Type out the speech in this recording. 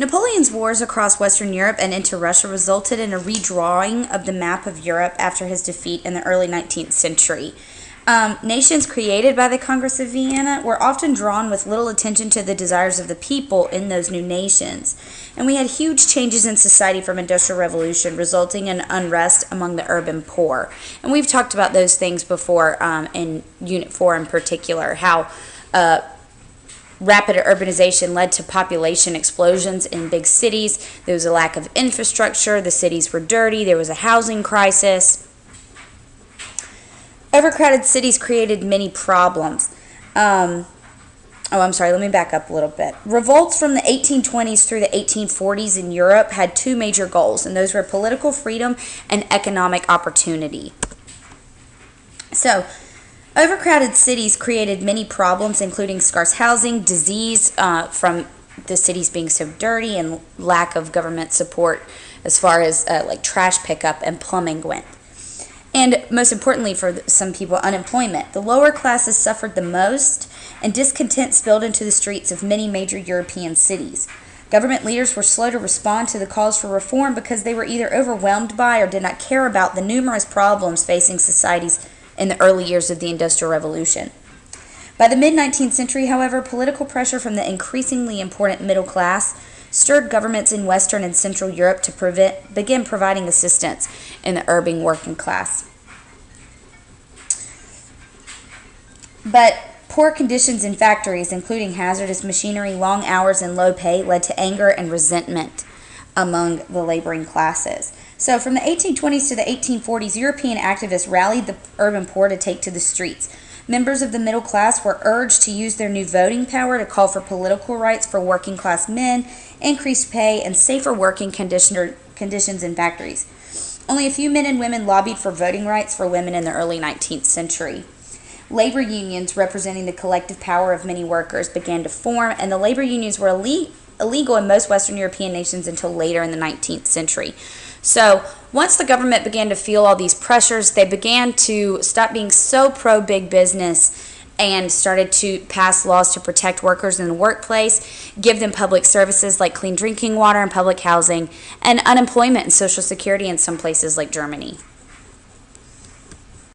Napoleon's wars across Western Europe and into Russia resulted in a redrawing of the map of Europe after his defeat in the early 19th century. Nations created by the Congress of Vienna were often drawn with little attention to the desires of the people in those new nations. And we had huge changes in society from Industrial Revolution, resulting in unrest among the urban poor. And we've talked about those things before in Unit 4 in particular, how rapid urbanization led to population explosions in big cities. There was a lack of infrastructure. The cities were dirty. There was a housing crisis. Overcrowded cities created many problems. Let me back up a little bit. Revolts from the 1820s through the 1840s in Europe had two major goals, and those were political freedom and economic opportunity. So, overcrowded cities created many problems, including scarce housing, disease from the cities being so dirty, and lack of government support as far as like trash pickup and plumbing went. And most importantly for some people, unemployment. The lower classes suffered the most, and discontent spilled into the streets of many major European cities. Government leaders were slow to respond to the calls for reform because they were either overwhelmed by or did not care about the numerous problems facing societies in the early years of the Industrial Revolution. By the mid-19th century, however, political pressure from the increasingly important middle class stirred governments in Western and Central Europe to begin providing assistance in the urban working class. But poor conditions in factories, including hazardous machinery, long hours, and low pay, led to anger and resentment among the laboring classes. So from the 1820s to the 1840s, European activists rallied the urban poor to take to the streets. Members of the middle class were urged to use their new voting power to call for political rights for working class men, increased pay, and safer working conditions in factories. Only a few men and women lobbied for voting rights for women in the early 19th century. Labor unions representing the collective power of many workers began to form, and the labor unions were illegal in most Western European nations until later in the 19th century. So once the government began to feel all these pressures, they began to stop being so pro-big business and started to pass laws to protect workers in the workplace, give them public services like clean drinking water and public housing, and unemployment and Social Security in some places like Germany.